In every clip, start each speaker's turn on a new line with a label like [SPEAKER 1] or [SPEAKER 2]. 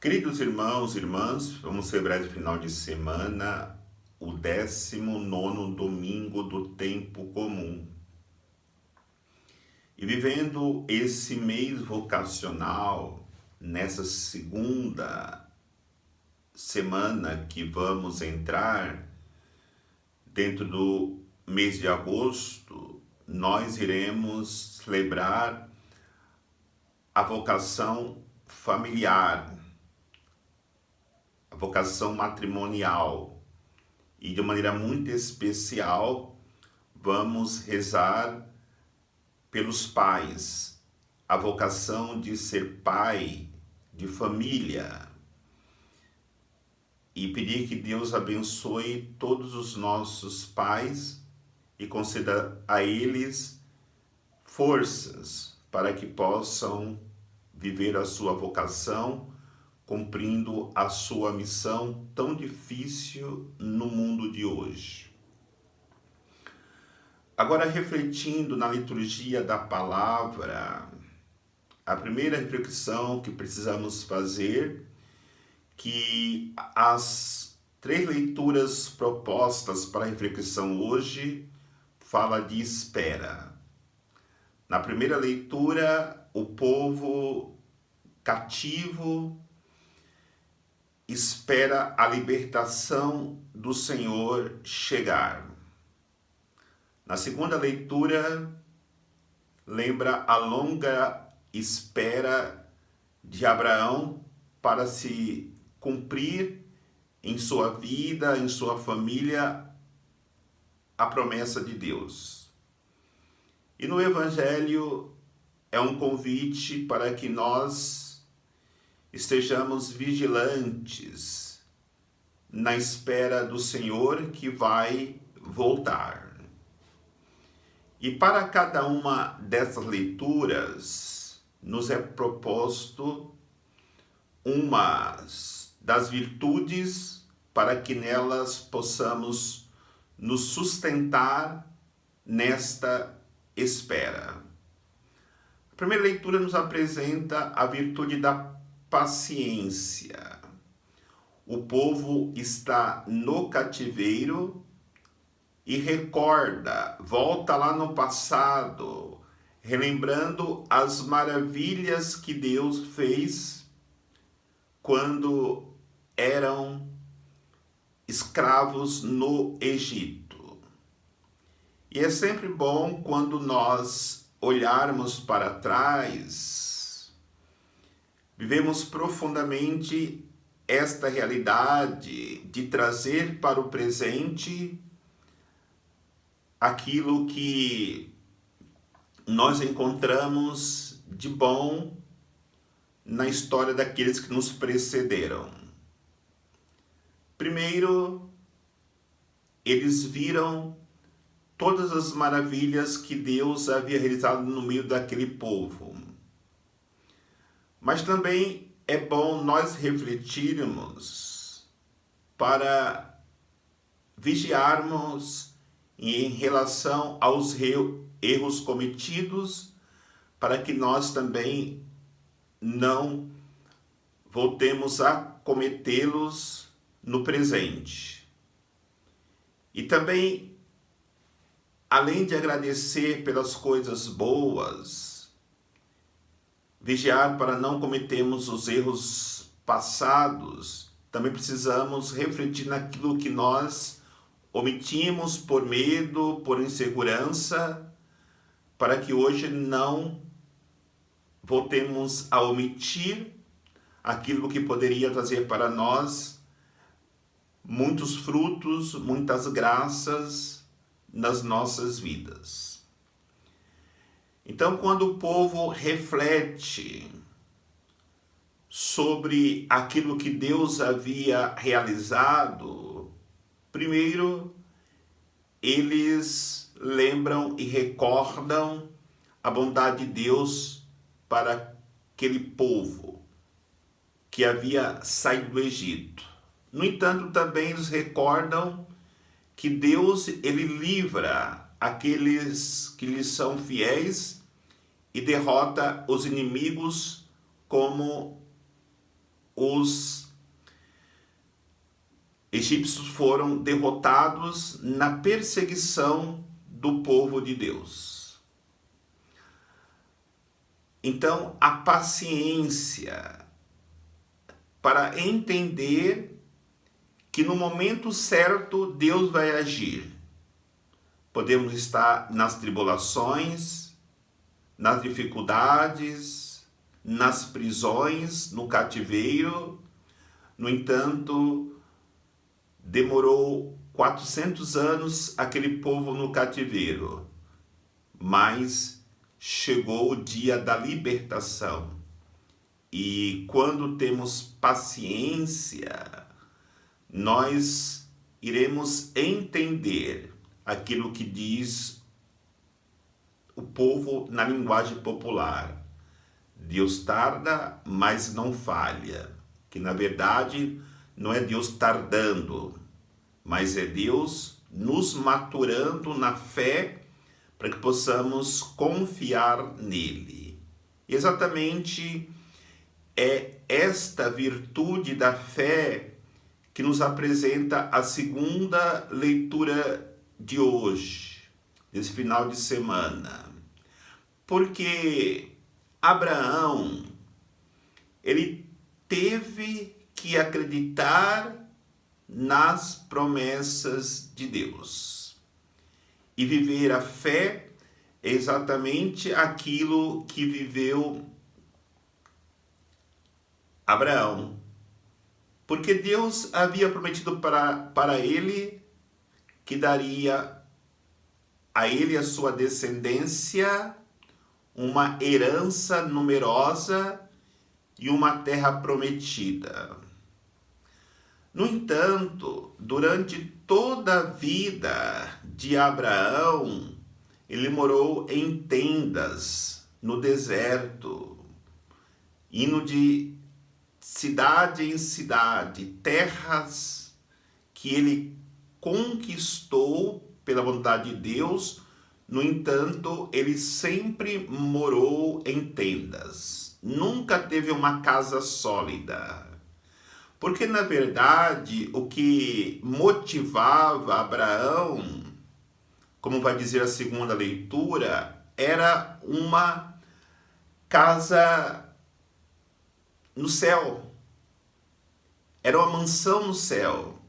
[SPEAKER 1] Queridos irmãos e irmãs, vamos celebrar esse final de semana, o 19º domingo do tempo comum. E vivendo esse mês vocacional, nessa segunda semana que vamos entrar, dentro do mês de agosto, nós iremos celebrar a vocação familiar, a vocação matrimonial. E de maneira muito especial, vamos rezar pelos pais, a vocação de ser pai de família. E pedir que Deus abençoe todos os nossos pais e conceda a eles forças para que possam viver a sua vocação, cumprindo a sua missão tão difícil no mundo de hoje. Agora, refletindo na liturgia da palavra, a primeira reflexão que precisamos fazer, que as 3 leituras propostas para a reflexão hoje fala de espera. Na primeira leitura, o povo cativo espera a libertação do Senhor chegar. Na segunda leitura, lembra a longa espera de Abraão para se cumprir em sua vida, em sua família, a promessa de Deus. E no Evangelho é um convite para que nós estejamos vigilantes na espera do Senhor que vai voltar. E para cada uma dessas leituras, nos é proposto umas das virtudes para que nelas possamos nos sustentar nesta espera. A primeira leitura nos apresenta a virtude da paciência. O povo está no cativeiro e recorda, volta lá no passado, relembrando as maravilhas que Deus fez quando eram escravos no Egito. E é sempre bom quando nós olharmos para trás, vivemos profundamente esta realidade de trazer para o presente aquilo que nós encontramos de bom na história daqueles que nos precederam. Primeiro, eles viram todas as maravilhas que Deus havia realizado no meio daquele povo. Mas também é bom nós refletirmos para vigiarmos em relação aos erros cometidos, para que nós também não voltemos a cometê-los no presente. E também, além de agradecer pelas coisas boas, vigiar para não cometermos os erros passados, também precisamos refletir naquilo que nós omitimos por medo, por insegurança, para que hoje não voltemos a omitir aquilo que poderia trazer para nós muitos frutos, muitas graças nas nossas vidas. Então, quando o povo reflete sobre aquilo que Deus havia realizado, primeiro, eles lembram e recordam a bondade de Deus para aquele povo que havia saído do Egito. No entanto, também eles recordam que Deus, ele livra aqueles que lhe são fiéis e derrota os inimigos como os egípcios foram derrotados na perseguição do povo de Deus. Então, a paciência para entender que no momento certo Deus vai agir. Podemos estar nas tribulações, nas dificuldades, nas prisões, no cativeiro. No entanto, demorou 400 anos aquele povo no cativeiro, mas chegou o dia da libertação. E quando temos paciência, nós iremos entender aquilo que diz o povo na linguagem popular. Deus tarda, mas não falha. Que na verdade não é Deus tardando, mas é Deus nos maturando na fé para que possamos confiar nele. Exatamente é esta virtude da fé que nos apresenta a segunda leitura de hoje, desse final de semana. Porque Abraão, ele teve que acreditar nas promessas de Deus. E viver a fé é exatamente aquilo que viveu Abraão. Porque Deus havia prometido para ele que daria a ele e a sua descendência uma herança numerosa e uma terra prometida. No entanto, durante toda a vida de Abraão, ele morou em tendas, no deserto, indo de cidade em cidade, terras que ele conquistou pela vontade de Deus. No entanto, ele sempre morou em tendas, nunca teve uma casa sólida. Porque, na verdade, o que motivava Abraão, como vai dizer a segunda leitura, era uma casa no céu. Era uma mansão no céu.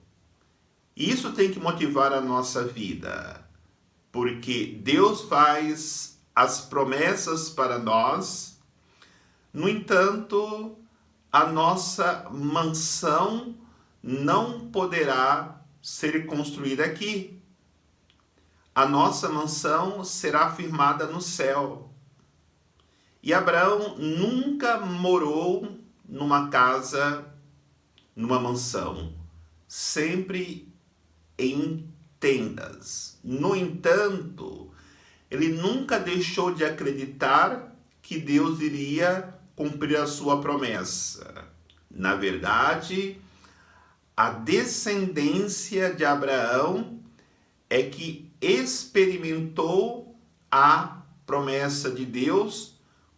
[SPEAKER 1] E isso tem que motivar a nossa vida, porque Deus faz as promessas para nós. No entanto, a nossa mansão não poderá ser construída aqui. A nossa mansão será firmada no céu. E Abraão nunca morou numa casa, numa mansão, sempre em tendas. No entanto, ele nunca deixou de acreditar que Deus iria cumprir a sua promessa. Na verdade, a descendência de Abraão é que experimentou a promessa de Deus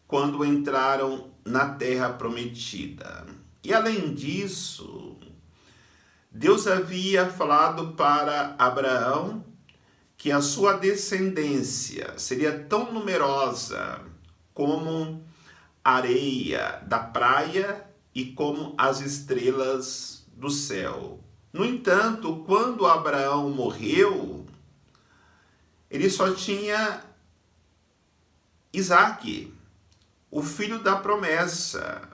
[SPEAKER 1] quando entraram na terra prometida. E além disso, Deus havia falado para Abraão que a sua descendência seria tão numerosa como a areia da praia e como as estrelas do céu. No entanto, quando Abraão morreu, ele só tinha Isaque, o filho da promessa.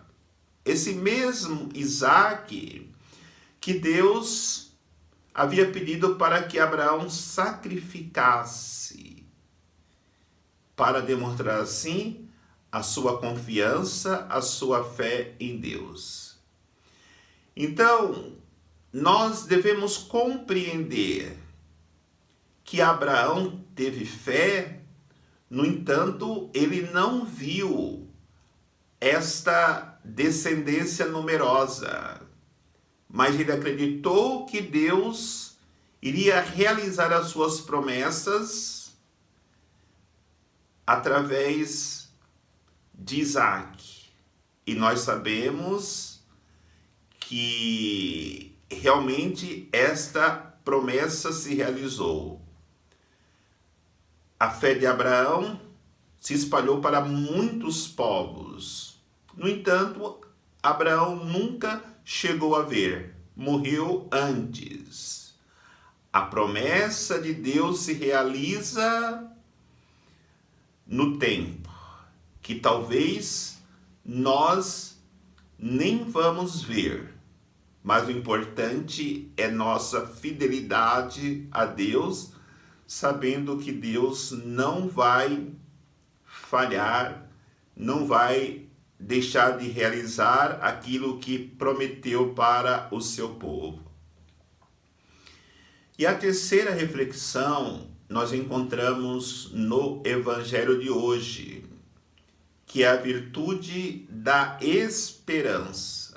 [SPEAKER 1] Esse mesmo Isaque que Deus havia pedido para que Abraão sacrificasse, para demonstrar assim a sua confiança, a sua fé em Deus. Então, nós devemos compreender que Abraão teve fé, no entanto, ele não viu esta descendência numerosa, mas ele acreditou que Deus iria realizar as suas promessas através de Isaque. E nós sabemos que realmente esta promessa se realizou. A fé de Abraão se espalhou para muitos povos. No entanto, Abraão nunca chegou a ver, morreu antes. A promessa de Deus se realiza no tempo, que talvez nós nem vamos ver, mas o importante é nossa fidelidade a Deus, sabendo que Deus não vai falhar, não vai deixar de realizar aquilo que prometeu para o seu povo. E a terceira reflexão nós encontramos no Evangelho de hoje, que é a virtude da esperança.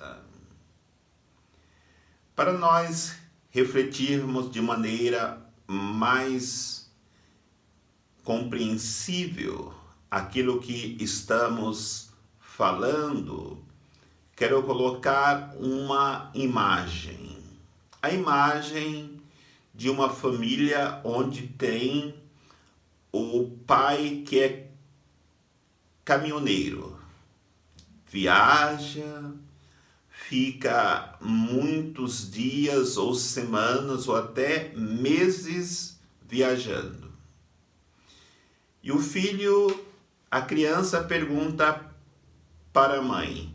[SPEAKER 1] Para nós refletirmos de maneira mais compreensível aquilo que estamos falando, quero colocar uma imagem. A imagem de uma família onde tem o pai que é caminhoneiro, viaja, fica muitos dias ou semanas ou até meses viajando. E o filho, a criança pergunta para a mãe: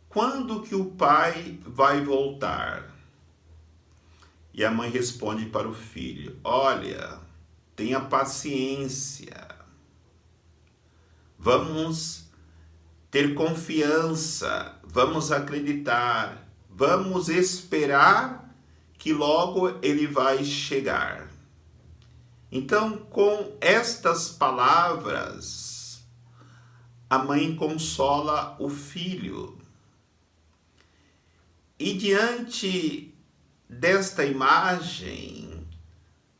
[SPEAKER 1] quando que o pai vai voltar? E a mãe responde para o filho: olha, tenha paciência. Vamos ter confiança, vamos acreditar, vamos esperar que logo ele vai chegar. Então, com estas palavras, a mãe consola o filho. E diante desta imagem,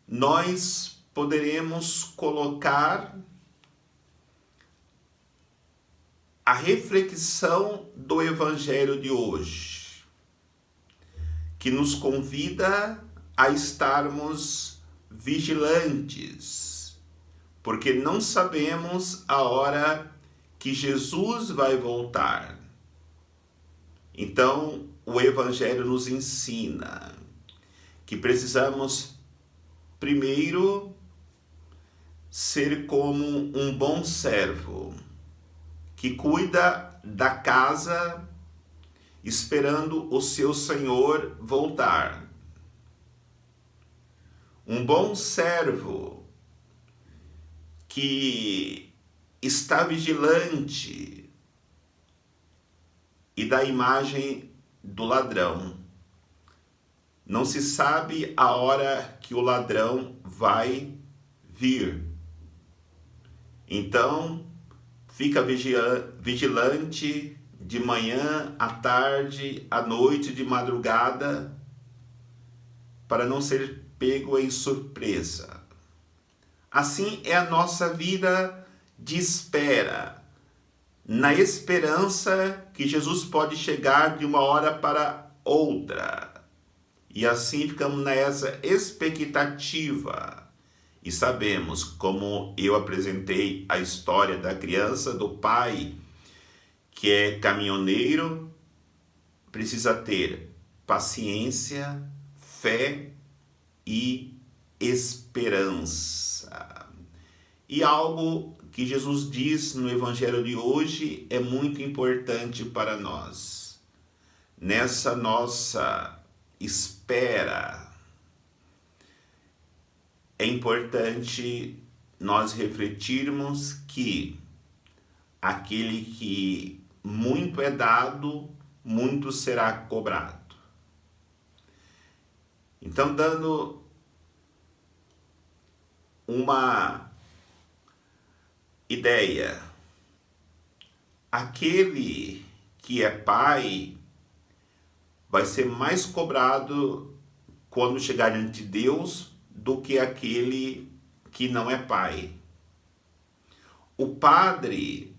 [SPEAKER 1] nós poderemos colocar a reflexão do Evangelho de hoje, que nos convida a estarmos vigilantes, porque não sabemos a hora que Jesus vai voltar. Então, o Evangelho nos ensina que precisamos, primeiro, ser como um bom servo, que cuida da casa, esperando o seu Senhor voltar. Um bom servo que está vigilante e da imagem do ladrão. Não se sabe a hora que o ladrão vai vir. Então, fica vigilante de manhã, à tarde, à noite, de madrugada, para não ser pego em surpresa. Assim é a nossa vida de espera, na esperança que Jesus pode chegar de uma hora para outra. E assim ficamos nessa expectativa. E sabemos, como eu apresentei a história da criança, do pai que é caminhoneiro, precisa ter paciência, fé e esperança. E algo que Jesus diz no Evangelho de hoje é muito importante para nós. Nessa nossa espera, é importante nós refletirmos que aquele que muito é dado, muito será cobrado. Então, dando uma ideia, aquele que é pai vai ser mais cobrado quando chegar diante de Deus do que aquele que não é pai. O padre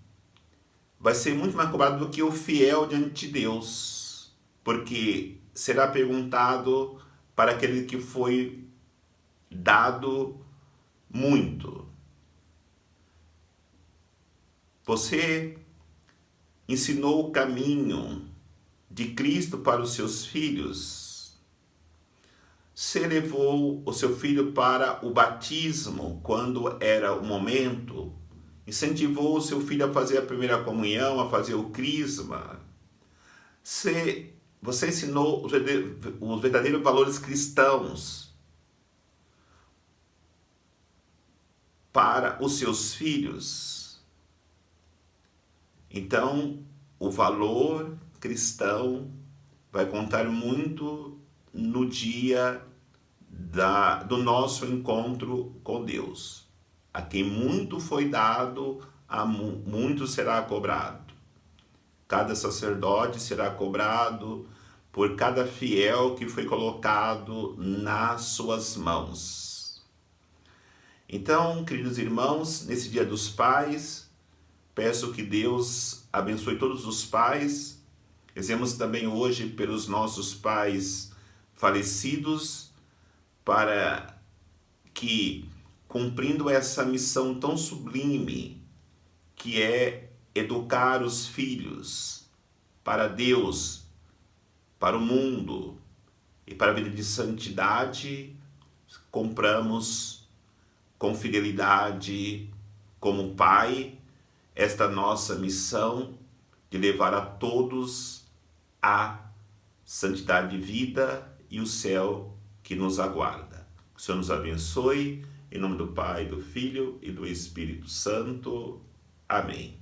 [SPEAKER 1] vai ser muito mais cobrado do que o fiel diante de Deus. porque será perguntado para aquele que foi dado muito. Você ensinou o caminho de Cristo para os seus filhos? Você levou o seu filho para o batismo quando era o momento? Incentivou o seu filho a fazer a primeira comunhão, a fazer o crisma? Você ensinou os verdadeiros valores cristãos para os seus filhos? Então, o valor cristão vai contar muito no dia do nosso encontro com Deus. A quem muito foi dado, a muito será cobrado. Cada sacerdote será cobrado por cada fiel que foi colocado nas suas mãos. Então, queridos irmãos, nesse Dia dos Pais, peço que Deus abençoe todos os pais. Rezemos também hoje pelos nossos pais falecidos, para que, cumprindo essa missão tão sublime, que é educar os filhos para Deus, para o mundo e para a vida de santidade, cumpramos com fidelidade, como pai, esta nossa missão de levar a todos a santidade de vida e o céu que nos aguarda. Que o Senhor nos abençoe, em nome do Pai, do Filho e do Espírito Santo. Amém.